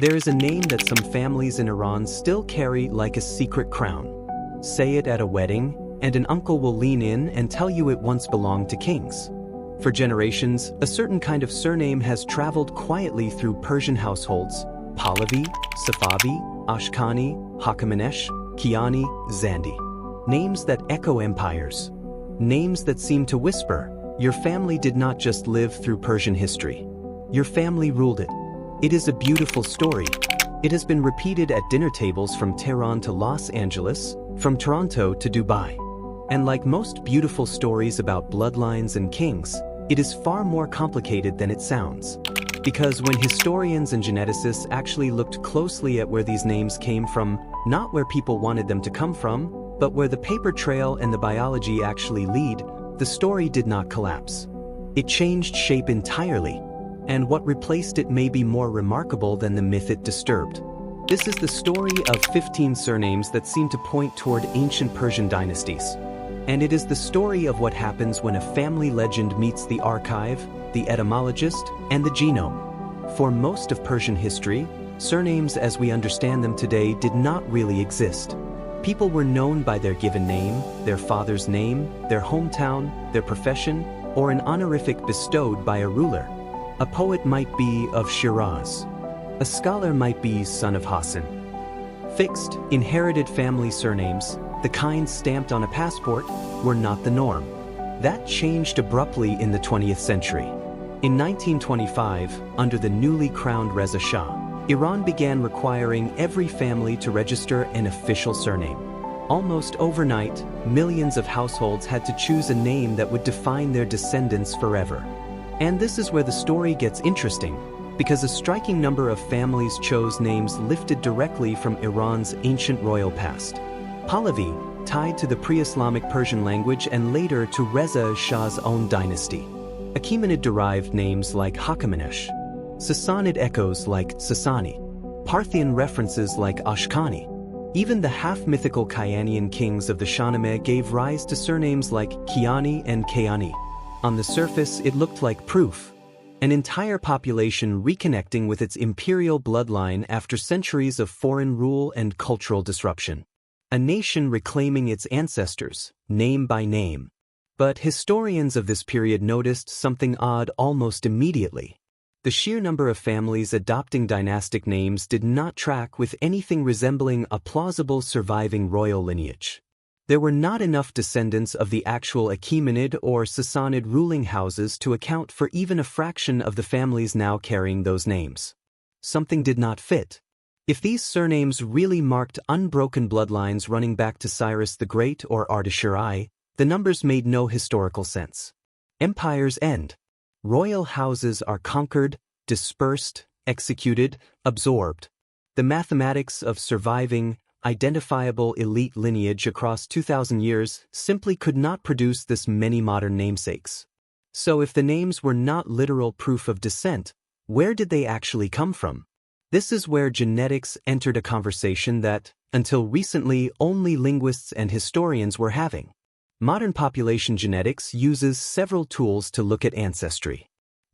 There is a name that some families in Iran still carry like a secret crown. Say it at a wedding, and an uncle will lean in and tell you it once belonged to kings. For generations, a certain kind of surname has traveled quietly through Persian households: Pahlavi, Safavi, Ashkani, Hakamenesh, Kiani, Zandi. Names that echo empires. Names that seem to whisper, your family did not just live through Persian history. Your family ruled it. It is a beautiful story. It has been repeated at dinner tables from Tehran to Los Angeles, from Toronto to Dubai. And like most beautiful stories about bloodlines and kings, it is far more complicated than it sounds. Because when historians and geneticists actually looked closely at where these names came from, not where people wanted them to come from, but where the paper trail and the biology actually lead, the story did not collapse. It changed shape entirely, and what replaced it may be more remarkable than the myth it disturbed. This is the story of 15 surnames that seem to point toward ancient Persian dynasties. And it is the story of what happens when a family legend meets the archive, the etymologist, and the genome. For most of Persian history, surnames as we understand them today did not really exist. People were known by their given name, their father's name, their hometown, their profession, or an honorific bestowed by a ruler. A poet might be of Shiraz. A scholar might be son of Hassan. Fixed, inherited family surnames, the kind stamped on a passport, were not the norm. That changed abruptly in the 20th century. In 1925, under the newly crowned Reza Shah, Iran began requiring every family to register an official surname. Almost overnight, millions of households had to choose a name that would define their descendants forever. And this is where the story gets interesting, because a striking number of families chose names lifted directly from Iran's ancient royal past. Pahlavi, tied to the pre-Islamic Persian language and later to Reza Shah's own dynasty. Achaemenid-derived names like Hakamenesh. Sassanid echoes like Sassani. Parthian references like Ashkani. Even the half-mythical Kianian kings of the Shahnameh gave rise to surnames like Kiani and Kayani. On the surface, it looked like proof. An entire population reconnecting with its imperial bloodline after centuries of foreign rule and cultural disruption. A nation reclaiming its ancestors, name by name. But historians of this period noticed something odd almost immediately. The sheer number of families adopting dynastic names did not track with anything resembling a plausible surviving royal lineage. There were not enough descendants of the actual Achaemenid or Sassanid ruling houses to account for even a fraction of the families now carrying those names. Something did not fit. If these surnames really marked unbroken bloodlines running back to Cyrus the Great or Ardashir, the numbers made no historical sense. Empires end. Royal houses are conquered, dispersed, executed, absorbed. The mathematics of surviving, identifiable elite lineage across 2,000 years simply could not produce this many modern namesakes. So if the names were not literal proof of descent, where did they actually come from? This is where genetics entered a conversation that, until recently, only linguists and historians were having. Modern population genetics uses several tools to look at ancestry.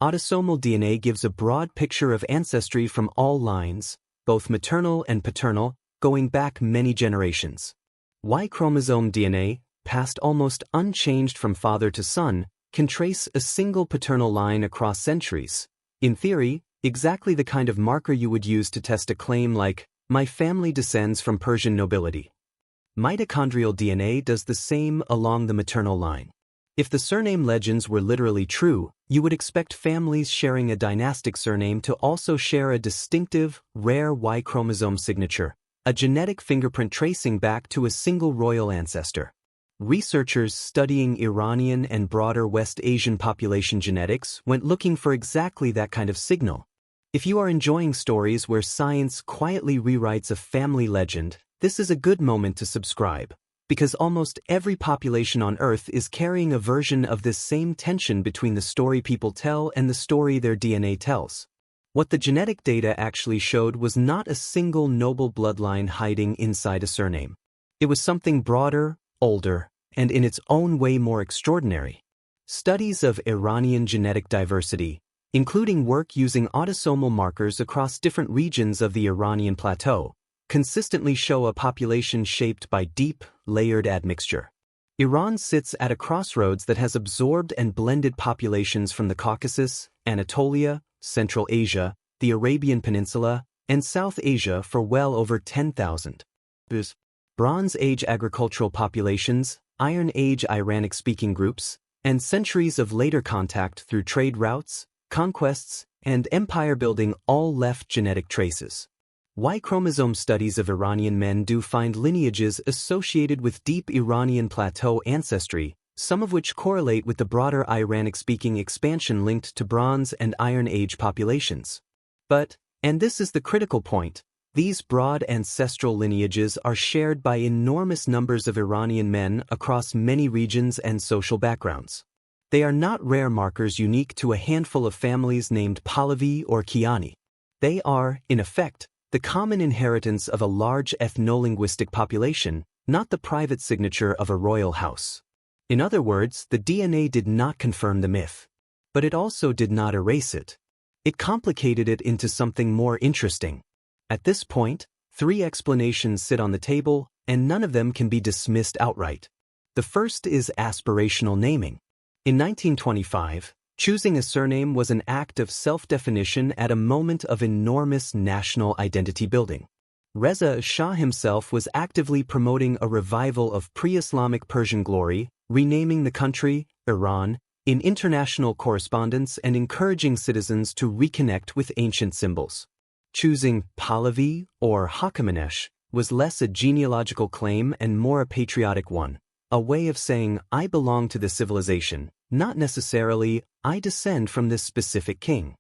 Autosomal DNA gives a broad picture of ancestry from all lines, both maternal and paternal, going back many generations. Y chromosome DNA, passed almost unchanged from father to son, can trace a single paternal line across centuries. In theory, exactly the kind of marker you would use to test a claim like, "My family descends from Persian nobility." Mitochondrial DNA does the same along the maternal line. If the surname legends were literally true, you would expect families sharing a dynastic surname to also share a distinctive, rare Y chromosome signature, a genetic fingerprint tracing back to a single royal ancestor. Researchers studying Iranian and broader West Asian population genetics went looking for exactly that kind of signal. If you are enjoying stories where science quietly rewrites a family legend, this is a good moment to subscribe, because almost every population on Earth is carrying a version of this same tension between the story people tell and the story their DNA tells. What the genetic data actually showed was not a single noble bloodline hiding inside a surname. It was something broader, older, and in its own way more extraordinary. Studies of Iranian genetic diversity, including work using autosomal markers across different regions of the Iranian plateau, consistently show a population shaped by deep, layered admixture. Iran sits at a crossroads that has absorbed and blended populations from the Caucasus, Anatolia, Central Asia, the Arabian Peninsula, and South Asia for well over 10,000 years. Bronze Age agricultural populations, Iron Age Iranic-speaking groups, and centuries of later contact through trade routes, conquests, and empire-building all left genetic traces. Y chromosome studies of Iranian men do find lineages associated with deep Iranian plateau ancestry, some of which correlate with the broader Iranic-speaking expansion linked to Bronze and Iron Age populations. But, and this is the critical point, these broad ancestral lineages are shared by enormous numbers of Iranian men across many regions and social backgrounds. They are not rare markers unique to a handful of families named Pahlavi or Kiani. They are, in effect, the common inheritance of a large ethno-linguistic population, not the private signature of a royal house. In other words, the DNA did not confirm the myth. But it also did not erase it. It complicated it into something more interesting. At this point, 3 explanations sit on the table, and none of them can be dismissed outright. The first is aspirational naming. In 1925, choosing a surname was an act of self-definition at a moment of enormous national identity building. Reza Shah himself was actively promoting a revival of pre-Islamic Persian glory, renaming the country, Iran, in international correspondence and encouraging citizens to reconnect with ancient symbols. Choosing Pahlavi or Achaemenid was less a genealogical claim and more a patriotic one, a way of saying, I belong to this civilization, not necessarily, I descend from this specific king.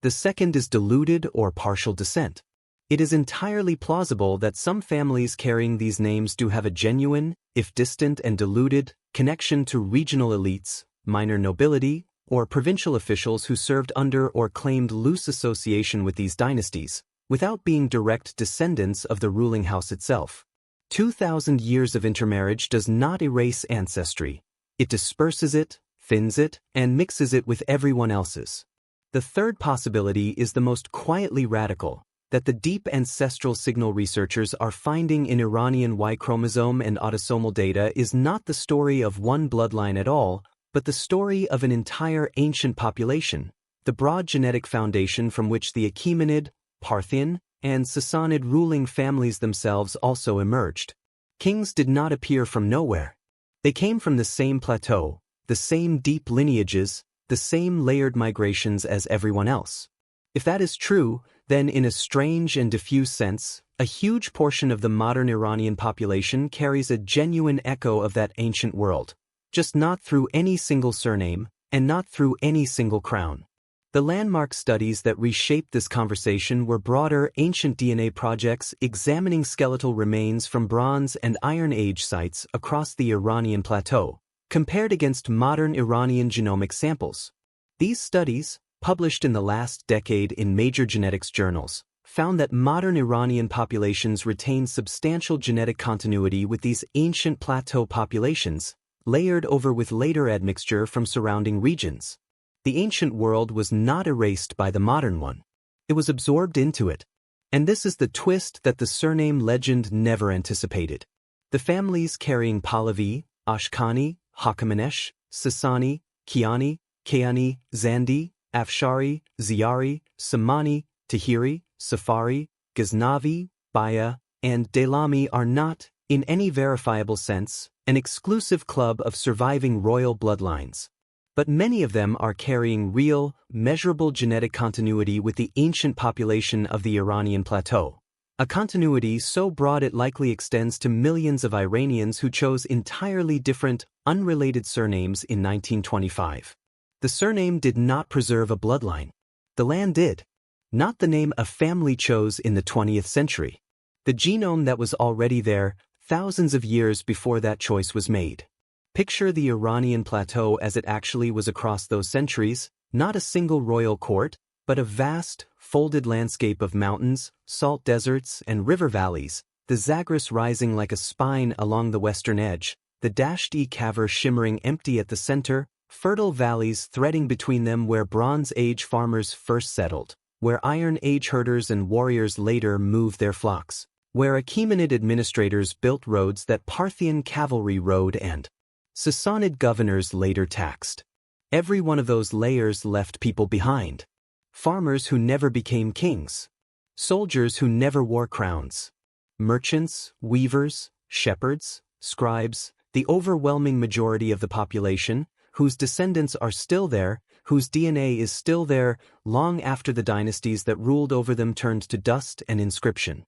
The second is diluted or partial descent. It is entirely plausible that some families carrying these names do have a genuine, if distant and diluted, connection to regional elites, minor nobility, or provincial officials who served under or claimed loose association with these dynasties, without being direct descendants of the ruling house itself. 2,000 years of intermarriage does not erase ancestry. It disperses it, thins it, and mixes it with everyone else's. The third possibility is the most quietly radical, that the deep ancestral signal researchers are finding in Iranian Y chromosome and autosomal data is not the story of one bloodline at all, but the story of an entire ancient population, the broad genetic foundation from which the Achaemenid, Parthian, and Sassanid ruling families themselves also emerged. Kings did not appear from nowhere. They came from the same plateau, the same deep lineages, the same layered migrations as everyone else. If that is true, then in a strange and diffuse sense, a huge portion of the modern Iranian population carries a genuine echo of that ancient world, just not through any single surname, and not through any single crown. The landmark studies that reshaped this conversation were broader ancient DNA projects examining skeletal remains from Bronze and Iron Age sites across the Iranian plateau, compared against modern Iranian genomic samples. These studies, published in the last decade in major genetics journals, found that modern Iranian populations retain substantial genetic continuity with these ancient plateau populations, layered over with later admixture from surrounding regions. The ancient world was not erased by the modern one. It was absorbed into it. And this is the twist that the surname legend never anticipated. The families carrying Pahlavi, Ashkani, Achaemenid, Sassani, Kiani, Kayani, Zandi, Afshari, Ziyari, Samani, Tahiri, Safari, Ghaznavi, Baya, and Daylami are not, in any verifiable sense, an exclusive club of surviving royal bloodlines. But many of them are carrying real, measurable genetic continuity with the ancient population of the Iranian plateau. A continuity so broad it likely extends to millions of Iranians who chose entirely different, unrelated surnames in 1925. The surname did not preserve a bloodline. The land did. Not the name a family chose in the 20th century. The genome that was already there, thousands of years before that choice was made. Picture the Iranian plateau as it actually was across those centuries, not a single royal court, but a vast, folded landscape of mountains, salt deserts, and river valleys, the Zagros rising like a spine along the western edge, the Dasht-e Kavr shimmering empty at the center, fertile valleys threading between them where Bronze Age farmers first settled, where Iron Age herders and warriors later moved their flocks, where Achaemenid administrators built roads that Parthian cavalry rode and Sassanid governors later taxed. Every one of those layers left people behind. Farmers who never became kings. Soldiers who never wore crowns. Merchants, weavers, shepherds, scribes, the overwhelming majority of the population, whose descendants are still there, whose DNA is still there long after the dynasties that ruled over them turned to dust and inscription.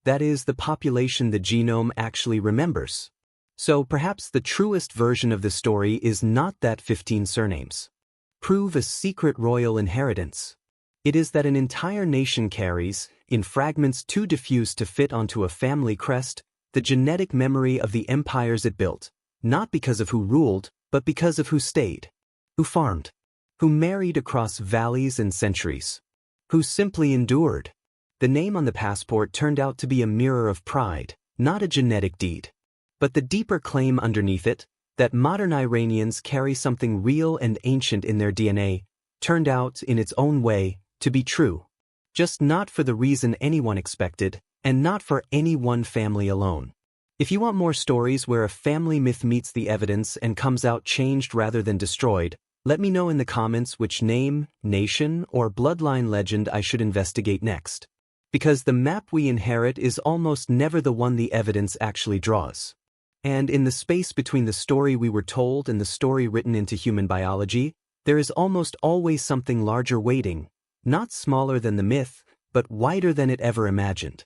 That is the population the genome actually remembers. So perhaps the truest version of the story is not that 15 surnames prove a secret royal inheritance. It is that an entire nation carries, in fragments too diffuse to fit onto a family crest, the genetic memory of the empires it built, not because of who ruled, but because of who stayed, who farmed, who married across valleys and centuries, who simply endured. The name on the passport turned out to be a mirror of pride, not a genetic deed. But the deeper claim underneath it, that modern Iranians carry something real and ancient in their DNA, turned out, in its own way, to be true. Just not for the reason anyone expected, and not for any one family alone. If you want more stories where a family myth meets the evidence and comes out changed rather than destroyed, let me know in the comments which name, nation, or bloodline legend I should investigate next. Because the map we inherit is almost never the one the evidence actually draws. And in the space between the story we were told and the story written into human biology, there is almost always something larger waiting, not smaller than the myth, but wider than it ever imagined.